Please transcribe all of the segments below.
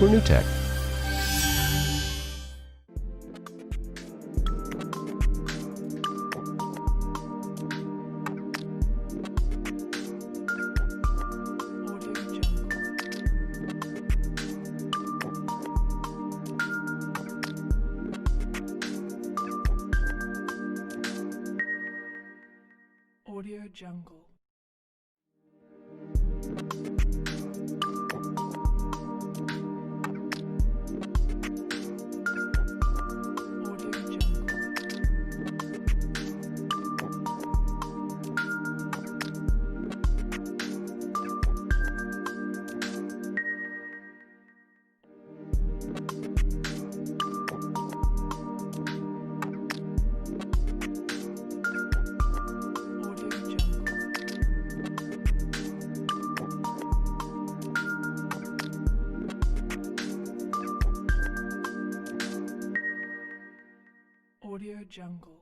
We're new tech. Audio Jungle. Audio Jungle.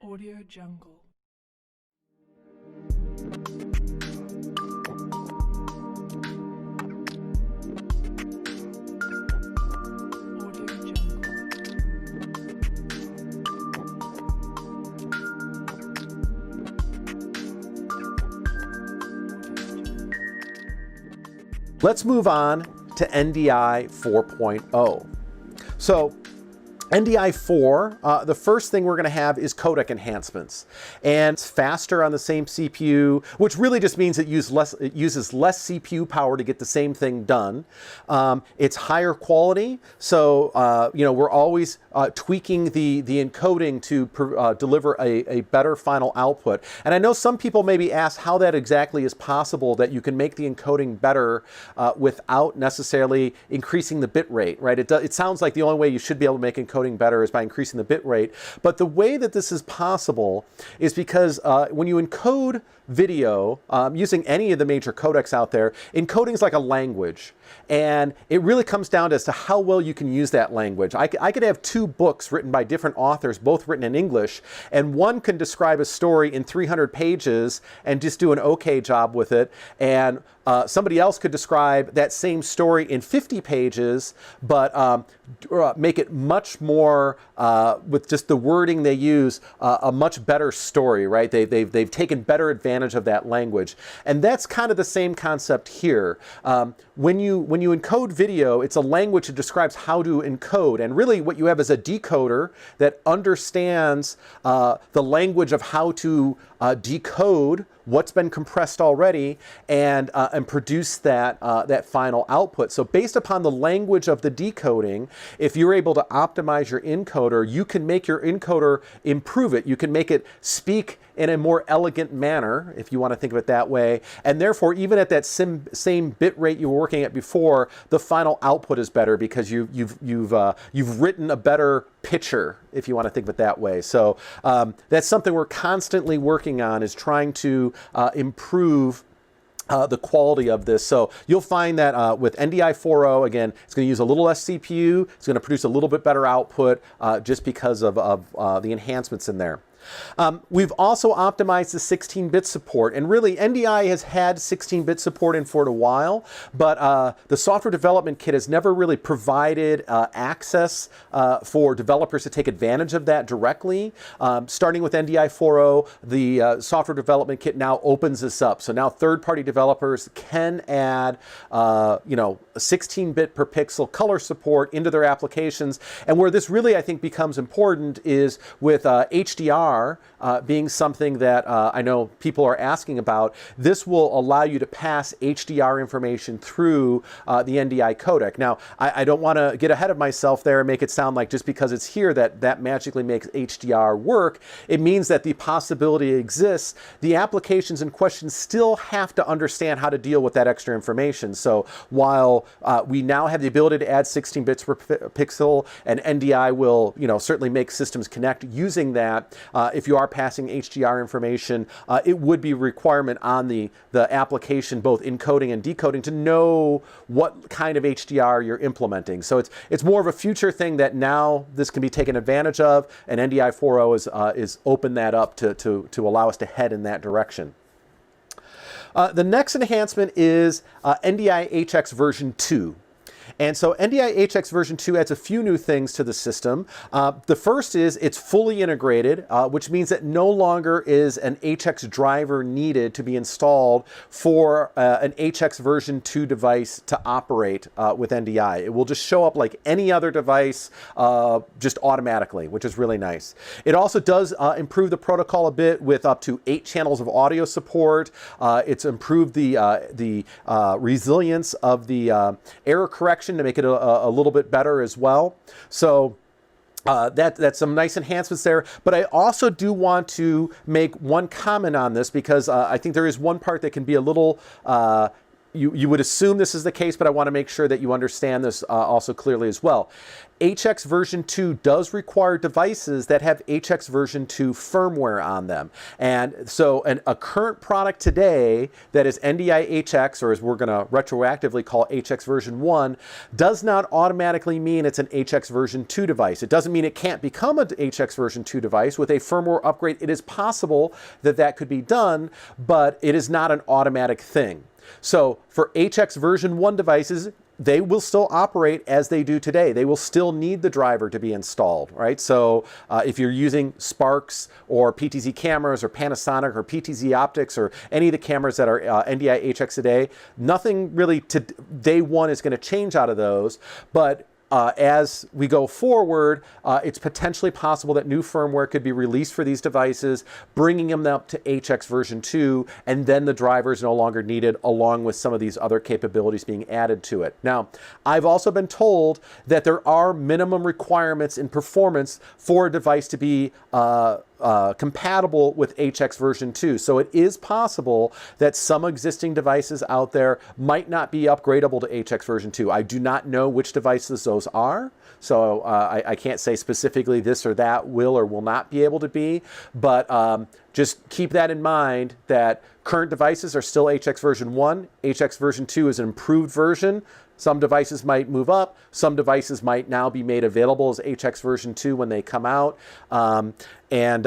Audio Jungle. Let's move on to NDI 4.0. So NDI 4, the first thing we're going to have is codec enhancements. And it's faster on the same CPU, which really just means it uses less CPU power to get the same thing done. It's higher quality, so we're always tweaking the encoding to deliver a better final output. And I know some people maybe ask how that exactly is possible, that you can make the encoding better without necessarily increasing the bit rate, right? It sounds like the only way you should be able to make encoding better is by increasing the bit rate. But the way that this is possible is because when you encode video using any of the major codecs out there, encoding is like a language. And it really comes down to as to how well you can use that language. I could have two books written by different authors, both written in English, and one can describe a story in 300 pages and just do an okay job with it. And somebody else could describe that same story in 50 pages, but make it much more, with just the wording they use, a much better story, right? They've taken better advantage of that language. And that's kind of the same concept here. When you encode video, it's a language that describes how to encode. And really what you have is a decoder that understands the language of how to decode what's been compressed already and produce that final output. So based upon the language of the decoding, if you're able to optimize your encoder, you can make your encoder improve it. You can make it speak in a more elegant manner, if you want to think of it that way. And therefore, even at that same bit rate you were working at before, the final output is better because you've written a better picture, if you want to think of it that way. So that's something we're constantly working on, is trying to improve the quality of this. So you'll find that with NDI 4.0, again, it's going to use a little less CPU. It's going to produce a little bit better output just because of the enhancements in there. We've also optimized the 16-bit support, and really NDI has had 16-bit support in for a while, but the software development kit has never really provided access for developers to take advantage of that directly. Starting with NDI 4.0, the software development kit now opens this up. So now third-party developers can add, 16-bit per pixel color support into their applications. And where this really, I think, becomes important is with HDR being something that I know people are asking about. This will allow you to pass HDR information through the NDI codec. Now, I don't want to get ahead of myself there and make it sound like just because it's here that magically makes HDR work. It means that the possibility exists. The applications in question still have to understand how to deal with that extra information. So while we now have the ability to add 16 bits per pixel, and NDI will, certainly make systems connect using that, if you are passing HDR information, it would be a requirement on the application, both encoding and decoding, to know what kind of HDR you're implementing. So it's more of a future thing that now this can be taken advantage of, and NDI 4.0 is open that up to allow us to head in that direction. The next enhancement is NDI HX version 2. And so NDI HX version 2 adds a few new things to the system. The first is it's fully integrated, which means that no longer is an HX driver needed to be installed for an HX version 2 device to operate with NDI. It will just show up like any other device, just automatically, which is really nice. It also does improve the protocol a bit with up to 8 channels of audio support. It's improved the resilience of the error correction to make it a little bit better as well. So that's some nice enhancements there. But I also do want to make one comment on this, because I think there is one part that can be a little you would assume this is the case, but I want to make sure that you understand this also clearly as well. HX version 2 does require devices that have HX version 2 firmware on them. And so a current product today that is NDI HX, or as we're going to retroactively call HX version 1, does not automatically mean it's an HX version 2 device. It doesn't mean it can't become an HX version 2 device. With a firmware upgrade, it is possible that that could be done, but it is not an automatic thing. So for HX version 1 devices, they will still operate as they do today. They will still need the driver to be installed, right? So if you're using Sparks or PTZ cameras or Panasonic or PTZ optics or any of the cameras that are NDI HX today, nothing really to day one is going to change out of those. But as we go forward, it's potentially possible that new firmware could be released for these devices, bringing them up to HX version 2, and then the driver is no longer needed, along with some of these other capabilities being added to it. Now, I've also been told that there are minimum requirements in performance for a device to be compatible with HX version 2. So it is possible that some existing devices out there might not be upgradable to HX version 2. I do not know which devices those are, so I can't say specifically this or that will or will not be able to be, but just keep that in mind, that current devices are still HX version 1. HX version 2 is an improved version. Some devices might move up. Some devices might now be made available as HX version 2 when they come out. And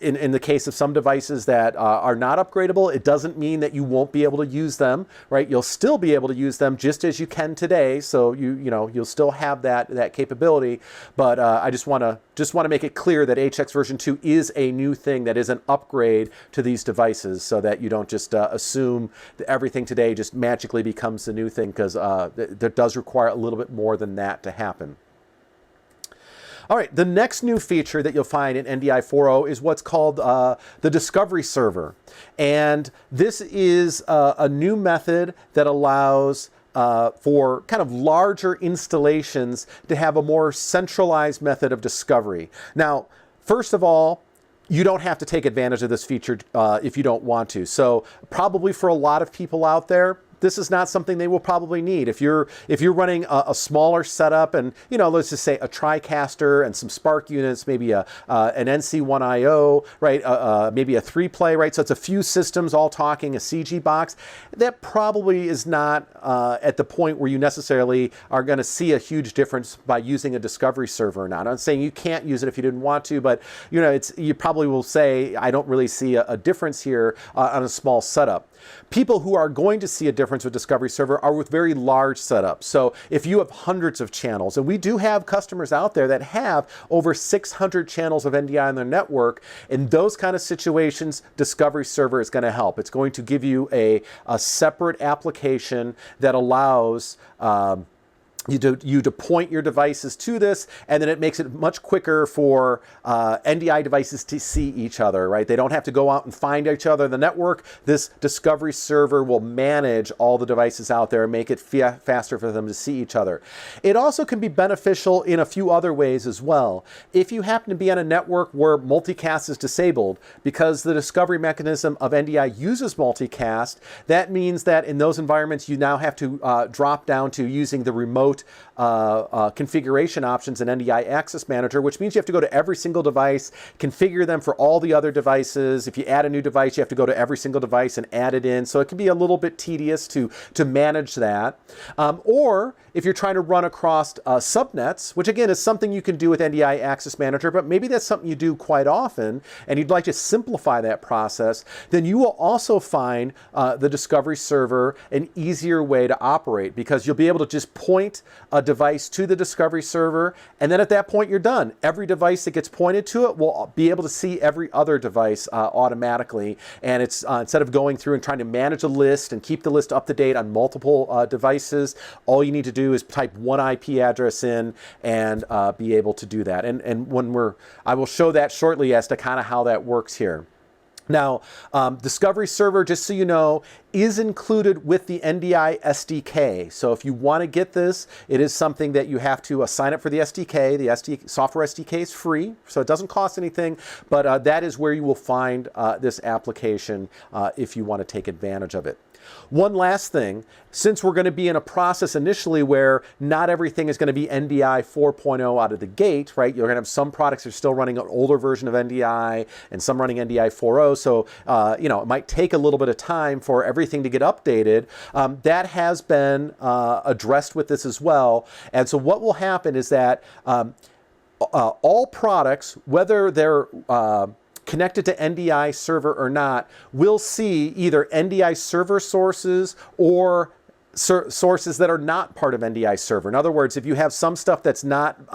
in the case of some devices that are not upgradable, it doesn't mean that you won't be able to use them, right? You'll still be able to use them just as you can today. So you'll still have that capability. But I just want to make it clear that HX version 2 is a new thing, that is an upgrade to these devices, so that you don't just assume that everything today just magically becomes the new thing, because that does require a little bit more than that to happen. All right, the next new feature that you'll find in NDI 4.0 is what's called the Discovery Server. And this is a new method that allows for kind of larger installations to have a more centralized method of discovery. Now, first of all, you don't have to take advantage of this feature if you don't want to. So probably for a lot of people out there, this is not something they will probably need. If you're running a smaller setup, and let's just say a TriCaster and some Spark units, maybe an NC1IO, right? Maybe a 3-play, right? So it's a few systems all talking, a CG box. That probably is not at the point where you necessarily are going to see a huge difference by using a Discovery Server or not. I'm not saying you can't use it if you didn't want to, but you probably will say, I don't really see a difference here on a small setup. People who are going to see a difference difference with Discovery Server, are with very large setups. So if you have hundreds of channels, and we do have customers out there that have over 600 channels of NDI on their network, in those kind of situations, Discovery Server is going to help. It's going to give you a separate application that allows you to point your devices to this, and then it makes it much quicker for NDI devices to see each other, right? They don't have to go out and find each other in the network. This Discovery Server will manage all the devices out there and make it faster for them to see each other. It also can be beneficial in a few other ways as well. If you happen to be on a network where multicast is disabled, because the discovery mechanism of NDI uses multicast, that means that in those environments you now have to drop down to using the remote configuration options in NDI Access Manager, which means you have to go to every single device, configure them for all the other devices. If you add a new device, you have to go to every single device and add it in. So it can be a little bit tedious to manage that. Or if you're trying to run across subnets, which again is something you can do with NDI Access Manager, but maybe that's something you do quite often and you'd like to simplify that process, then you will also find the Discovery Server an easier way to operate, because you'll be able to just point a device to the Discovery Server, and then at that point you're done. Every device that gets pointed to it will be able to see every other device automatically, and it's instead of going through and trying to manage a list and keep the list up to date on multiple devices, all you need to do is type one IP address in and be able to do that. And I will show that shortly as to kind of how that works here. Now, Discovery Server, just so you know, is included with the NDI SDK. So if you want to get this, it is something that you have to sign up for the SDK. The software SDK is free, so it doesn't cost anything, but that is where you will find this application if you want to take advantage of it. One last thing, since we're going to be in a process initially where not everything is going to be NDI 4.0 out of the gate, right? You're going to have some products that are still running an older version of NDI and some running NDI 4.0. So, it might take a little bit of time for everything to get updated. That has been addressed with this as well. And so what will happen is that all products, whether they're connected to NDI server or not, will see either NDI server sources or sources that are not part of NDI server. In other words, if you have some stuff that's not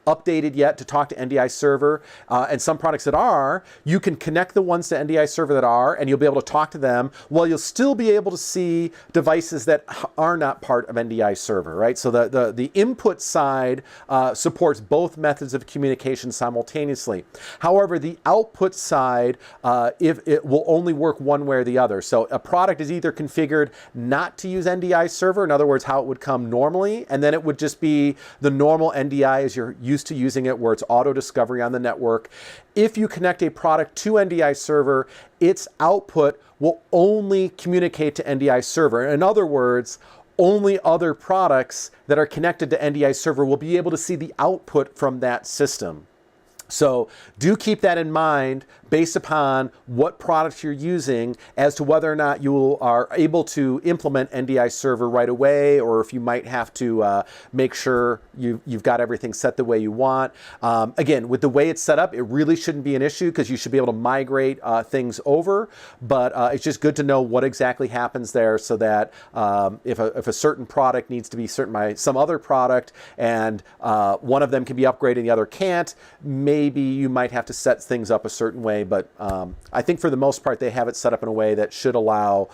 updated yet to talk to NDI server and some products that are, you can connect the ones to NDI server that are, and you'll be able to talk to them, while you'll still be able to see devices that are not part of NDI server, right? So the input side supports both methods of communication simultaneously. However, the output side, if it will only work one way or the other. So a product is either configured not to use NDI server, in other words, how it would come normally, and then it would just be the normal NDI as you're used to using it, where it's auto discovery on the network. If you connect a product to NDI server, its output will only communicate to NDI server. In other words, only other products that are connected to NDI server will be able to see the output from that system. So do keep that in mind based upon what products you're using as to whether or not you are able to implement NDI server right away, or if you might have to make sure you've got everything set the way you want. Again, with the way it's set up, it really shouldn't be an issue because you should be able to migrate things over, but it's just good to know what exactly happens there so that if a certain product needs to be certain by some other product and one of them can be upgraded and the other can't, maybe you might have to set things up a certain way, but I think for the most part they have it set up in a way that should allow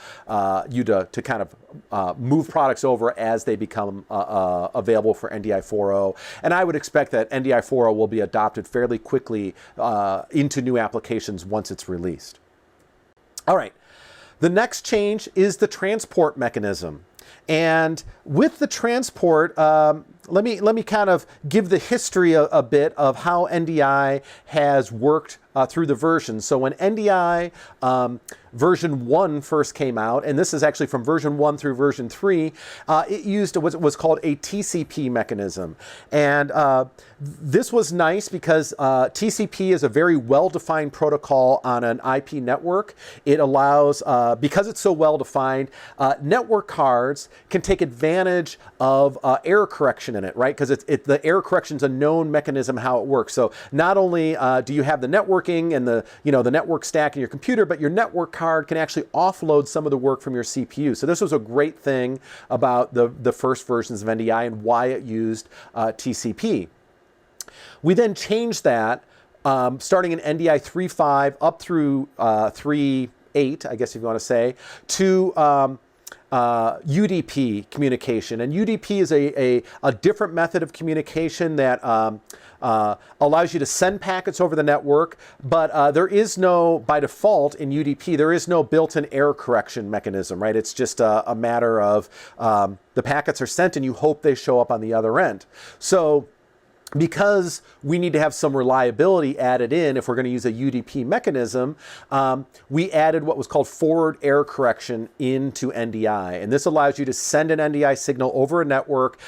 you to kind of move products over as they become available for NDI 4.0. And I would expect that NDI 4.0 will be adopted fairly quickly into new applications once it's released. All right, the next change is the transport mechanism. And with the transport, let me kind of give the history a bit of how NDI has worked through the versions. So when NDI version 1 first came out, and this is actually from version 1 through version 3, it used what was called a TCP mechanism. And this was nice because TCP is a very well-defined protocol on an IP network. It allows, because it's so well-defined, network cards can take advantage of error correction in it, right? Because the error correction is a known mechanism how it works. So not only do you have the networking and the network stack in your computer, but your network card card can actually offload some of the work from your CPU. So this was a great thing about the first versions of NDI and why it used TCP. We then changed that starting in NDI 3.5 up through 3.8, I guess if you want to say, to UDP communication. And UDP is a different method of communication that allows you to send packets over the network, but there is no, by default in UDP, there is no built-in error correction mechanism, right? It's just a matter of the packets are sent and you hope they show up on the other end. So because we need to have some reliability added in if we're going to use a UDP mechanism, we added what was called forward error correction into NDI. And this allows you to send an NDI signal over a network.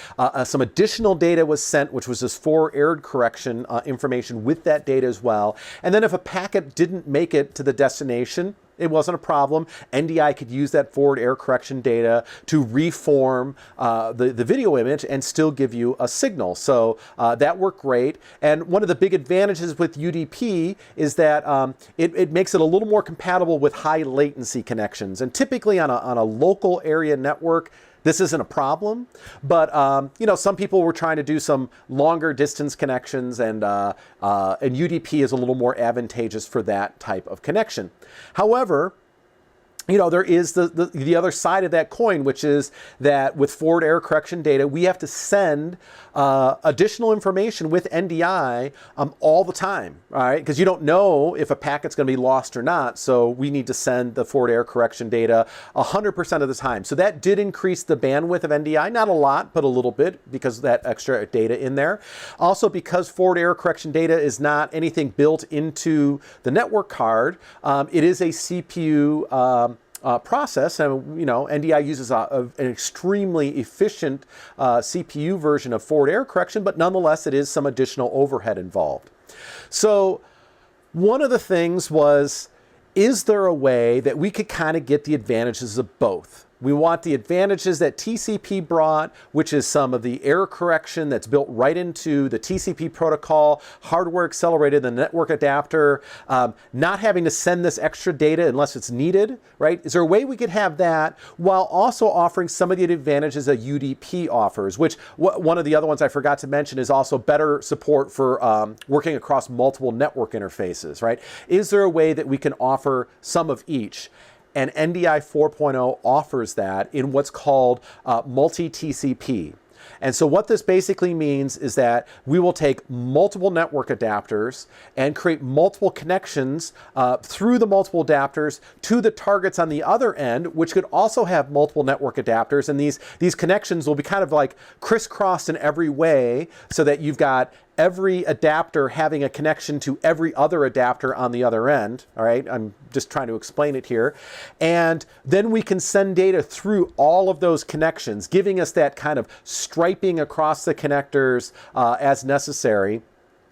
Some additional data was sent, which was this forward error correction information with that data as well. And then if a packet didn't make it to the destination, it wasn't a problem. NDI could use that forward error correction data to reform the video image and still give you a signal. So that worked great. And one of the big advantages with UDP is that it makes it a little more compatible with high latency connections. And typically on a local area network, this isn't a problem, but you know, some people were trying to do some longer distance connections, and UDP is a little more advantageous for that type of connection. However, you know, there is the other side of that coin, which is that with forward error correction data, we have to send additional information with NDI all the time, all right? Because you don't know if a packet's going to be lost or not, so we need to send the forward error correction data 100% of the time. So that did increase the bandwidth of NDI, not a lot, but a little bit because of that extra data in there. Also, because forward error correction data is not anything built into the network card, it is a CPU process, and you know, NDI uses an extremely efficient CPU version of forward error correction, but nonetheless it is some additional overhead involved. So one of the things was, is there a way that we could kind of get the advantages of both? We want the advantages that TCP brought, which is some of the error correction that's built right into the TCP protocol, hardware accelerated, the network adapter, not having to send this extra data unless it's needed, right? Is there a way we could have that while also offering some of the advantages that UDP offers, which one of the other ones I forgot to mention is also better support for working across multiple network interfaces, right? Is there a way that we can offer some of each? And NDI 4.0 offers that in what's called multi-TCP. And so what this basically means is that we will take multiple network adapters and create multiple connections through the multiple adapters to the targets on the other end, which could also have multiple network adapters. And these connections will be kind of like crisscrossed in every way so that you've got every adapter having a connection to every other adapter on the other end, all right? I'm just trying to explain it here. And then we can send data through all of those connections, giving us that kind of striping across the connectors as necessary,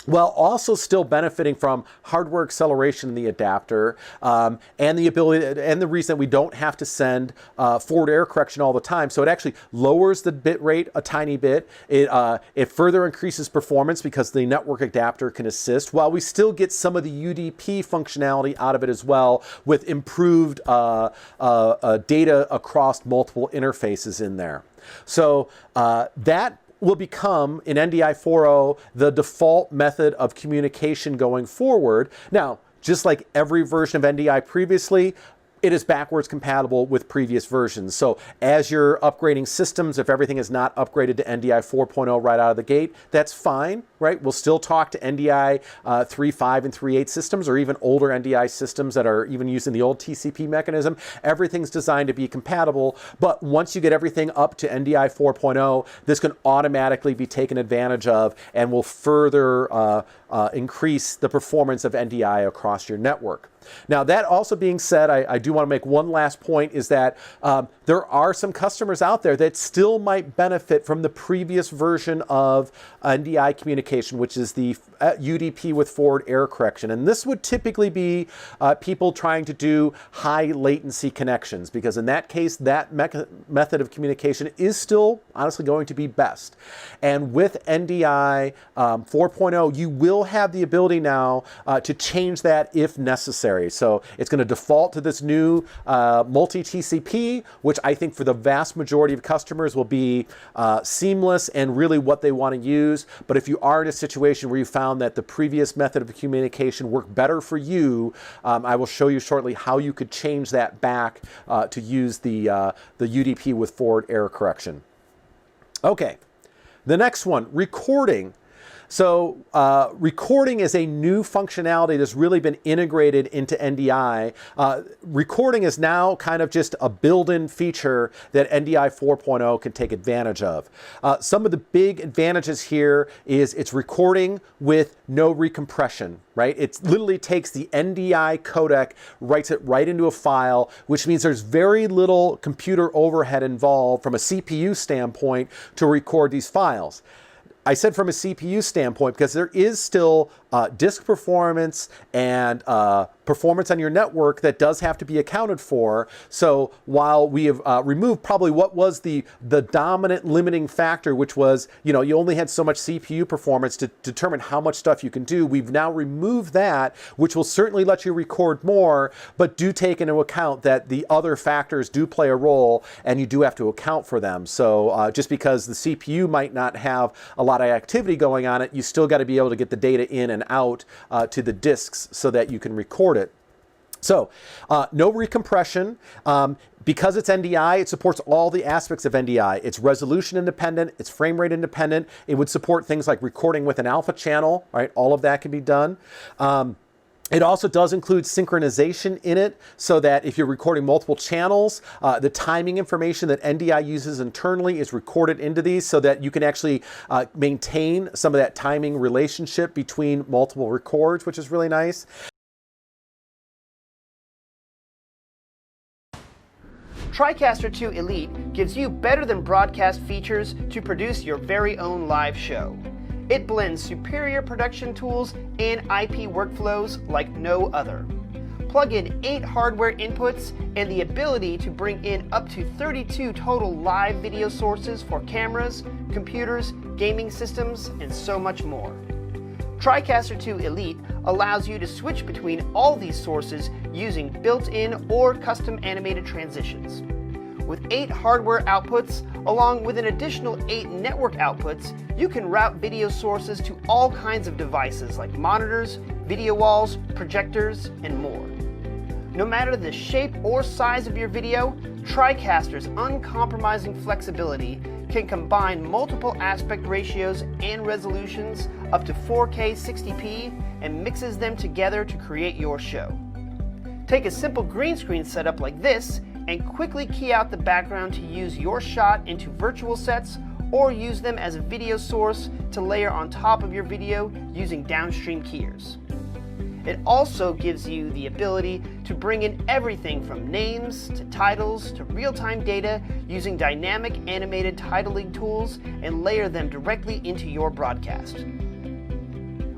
while also still benefiting from hardware acceleration in the adapter and the ability, and the reason that we don't have to send forward error correction all the time. So it actually lowers the bit rate a tiny bit. It further increases performance because the network adapter can assist, while we still get some of the UDP functionality out of it as well, with improved data across multiple interfaces in there. So that will become, in NDI 4.0, the default method of communication going forward. Now, just like every version of NDI previously, it is backwards compatible with previous versions. So as you're upgrading systems, if everything is not upgraded to NDI 4.0 right out of the gate, that's fine, right? We'll still talk to NDI 3.5 and 3.8 systems, or even older NDI systems that are even using the old TCP mechanism. Everything's designed to be compatible, but once you get everything up to NDI 4.0, this can automatically be taken advantage of and will further increase the performance of NDI across your network. Now, that also being said, I do want to make one last point, is that there are some customers out there that still might benefit from the previous version of NDI communication, which is the UDP with forward error correction. And this would typically be people trying to do high latency connections, because in that case, that method of communication is still honestly going to be best. And with NDI 4.0, you will have the ability now to change that if necessary. necessary. So it's going to default to this new multi-TCP, which I think for the vast majority of customers will be seamless and really what they want to use. But if you are in a situation where you found that the previous method of communication worked better for you, I will show you shortly how you could change that back to use the UDP with forward error correction. Okay, the next one, recording. So recording is a new functionality that's really been integrated into NDI. Recording is now kind of just a built-in feature that NDI 4.0 can take advantage of. Some of the big advantages here is it's recording with no recompression, right? It literally takes the NDI codec, writes it right into a file, which means there's very little computer overhead involved from a CPU standpoint to record these files. I said from a CPU standpoint because there is still disk performance and performance on your network that does have to be accounted for. So while we have removed probably what was the dominant limiting factor, which was, you know, you only had so much CPU performance to determine how much stuff you can do, we've now removed that, which will certainly let you record more, but do take into account that the other factors do play a role and you do have to account for them. So just because the CPU might not have a lot of activity going on it, you still got to be able to get the data in and out to the disks so that you can record it. So no recompression. Because it's NDI, it supports all the aspects of NDI. It's resolution independent, it's frame rate independent. It would support things like recording with an alpha channel, right? All of that can be done. It also does include synchronization in it so that if you're recording multiple channels, the timing information that NDI uses internally is recorded into these so that you can actually maintain some of that timing relationship between multiple records, which is really nice. TriCaster 2 Elite gives you better than broadcast features to produce your very own live show. It blends superior production tools and IP workflows like no other. Plug in 8 hardware inputs and the ability to bring in up to 32 total live video sources for cameras, computers, gaming systems, and so much more. TriCaster 2 Elite allows you to switch between all these sources using built-in or custom animated transitions. With 8 hardware outputs, along with an additional 8 network outputs, you can route video sources to all kinds of devices like monitors, video walls, projectors, and more. No matter the shape or size of your video, TriCaster's uncompromising flexibility can combine multiple aspect ratios and resolutions up to 4K 60p and mixes them together to create your show. Take a simple green screen setup like this and quickly key out the background to use your shot into virtual sets or use them as a video source to layer on top of your video using downstream keyers. It also gives you the ability to bring in everything from names to titles to real-time data using dynamic animated titling tools and layer them directly into your broadcast.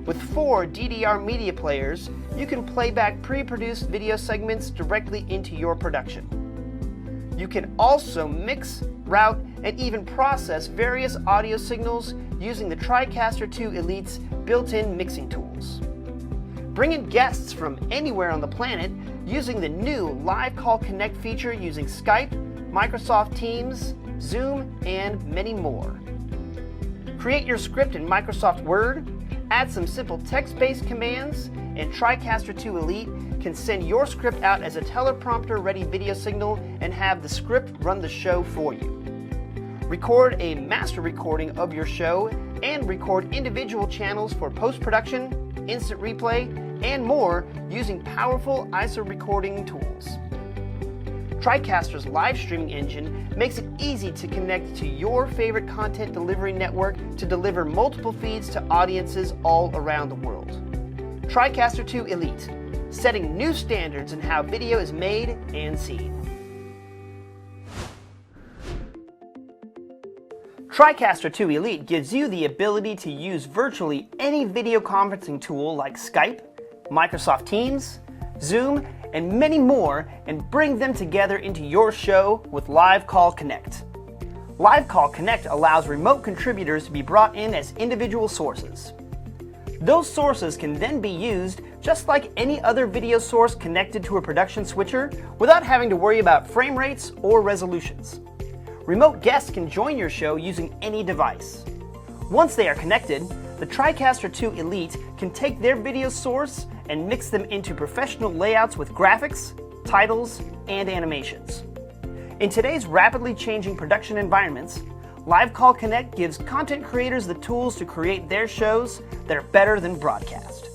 With 4 DDR media players, you can play back pre-produced video segments directly into your production. You can also mix, route, and even process various audio signals using the TriCaster 2 Elite's built-in mixing tools. Bring in guests from anywhere on the planet using the new Live Call Connect feature using Skype, Microsoft Teams, Zoom, and many more. Create your script in Microsoft Word, add some simple text-based commands, and TriCaster 2 Elite can send your script out as a teleprompter-ready video signal and have the script run the show for you. Record a master recording of your show and record individual channels for post-production, instant replay, and more using powerful ISO recording tools. TriCaster's live streaming engine makes it easy to connect to your favorite content delivery network to deliver multiple feeds to audiences all around the world. TriCaster 2 Elite, setting new standards in how video is made and seen. TriCaster 2 Elite gives you the ability to use virtually any video conferencing tool like Skype, Microsoft Teams, Zoom, and many more, and bring them together into your show with Live Call Connect. Live Call Connect allows remote contributors to be brought in as individual sources. Those sources can then be used just like any other video source connected to a production switcher without having to worry about frame rates or resolutions. Remote guests can join your show using any device. Once they are connected, the TriCaster 2 Elite can take their video source and mix them into professional layouts with graphics, titles, and animations. In today's rapidly changing production environments, Live Call Connect gives content creators the tools to create their shows that are better than broadcast.